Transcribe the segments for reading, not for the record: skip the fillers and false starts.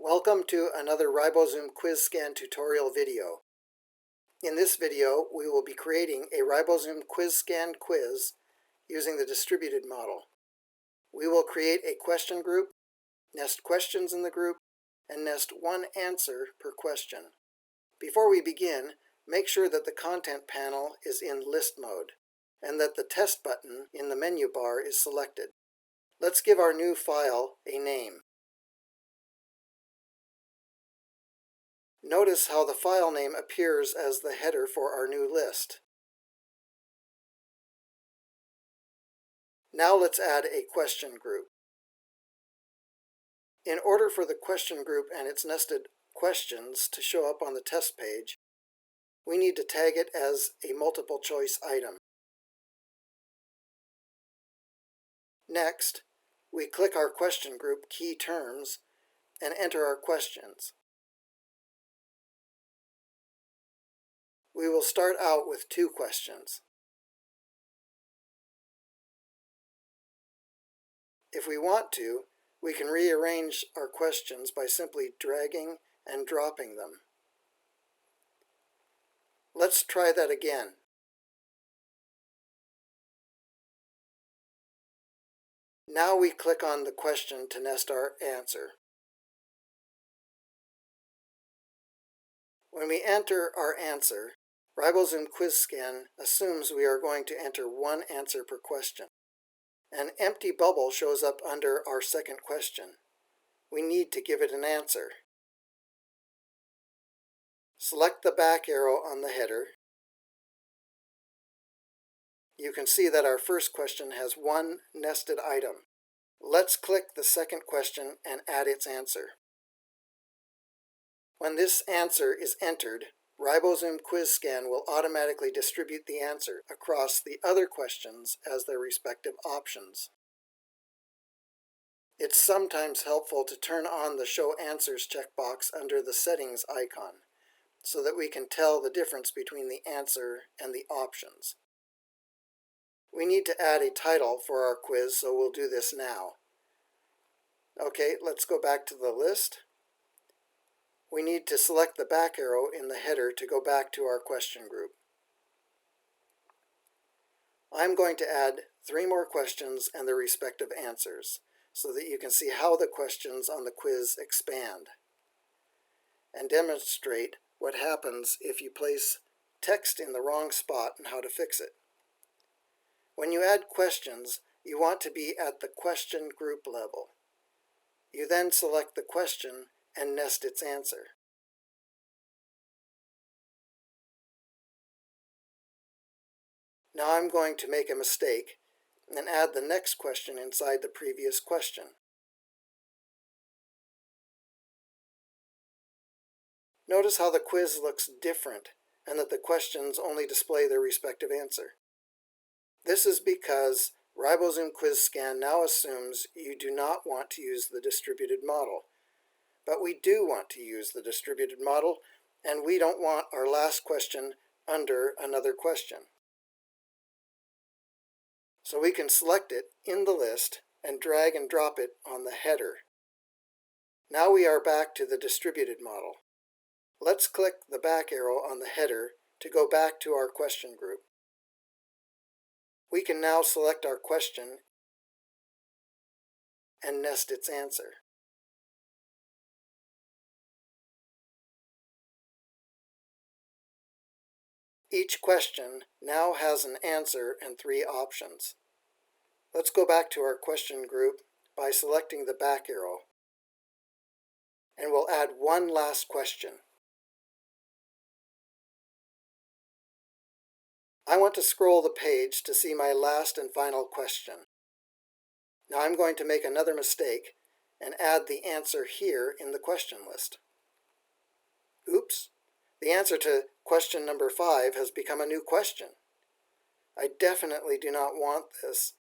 Welcome to another Ribozum QuizScan tutorial video. In this video, we will be creating a Ribozum QuizScan quiz using the distributed model. We will create a question group, nest questions in the group, and nest one answer per question. Before we begin, make sure that the content panel is in list mode and that the test button in the menu bar is selected. Let's give our new file a name. Notice how the file name appears as the header for our new list. Now let's add a question group. In order for the question group and its nested questions to show up on the test page, we need to tag it as a multiple choice item. Next, we click our question group key terms and enter our questions. We will start out with 2 questions. If we want to, we can rearrange our questions by simply dragging and dropping them. Let's try that again. Now we click on the question to nest our answer. When we enter our answer, Ribozum QuizScan assumes we are going to enter one answer per question. An empty bubble shows up under our second question. We need to give it an answer. Select the back arrow on the header. You can see that our first question has one nested item. Let's click the second question and add its answer. When this answer is entered, Ribozum QuizScan will automatically distribute the answer across the other questions as their respective options. It's sometimes helpful to turn on the Show Answers checkbox under the Settings icon, so that we can tell the difference between the answer and the options. We need to add a title for our quiz, so we'll do this now. Okay, let's go back to the list. We need to select the back arrow in the header to go back to our question group. I'm going to add 3 more questions and their respective answers, so that you can see how the questions on the quiz expand, and demonstrate what happens if you place text in the wrong spot and how to fix it. When you add questions, you want to be at the question group level. You then select the question and nest its answer. Now I'm going to make a mistake and add the next question inside the previous question. Notice how the quiz looks different and that the questions only display their respective answer. This is because Ribozum QuizScan now assumes you do not want to use the distributed model. But we do want to use the distributed model, and we don't want our last question under another question. So we can select it in the list and drag and drop it on the header. Now we are back to the distributed model. Let's click the back arrow on the header to go back to our question group. We can now select our question and nest its answer. Each question now has an answer and 3 options. Let's go back to our question group by selecting the back arrow, and we'll add one last question. I want to scroll the page to see my last and final question. Now I'm going to make another mistake and add the answer here in the question list. Oops! The answer to question number 5 has become a new question. I definitely do not want this.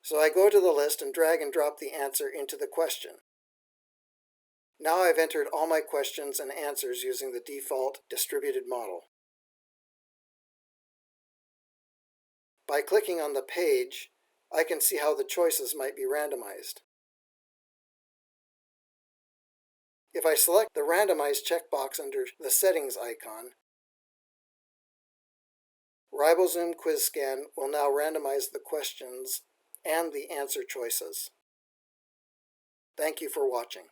So I go to the list and drag and drop the answer into the question. Now I've entered all my questions and answers using the default distributed model. By clicking on the page, I can see how the choices might be randomized. If I select the Randomize checkbox under the Settings icon, Ribozum QuizScan will now randomize the questions and the answer choices. Thank you for watching.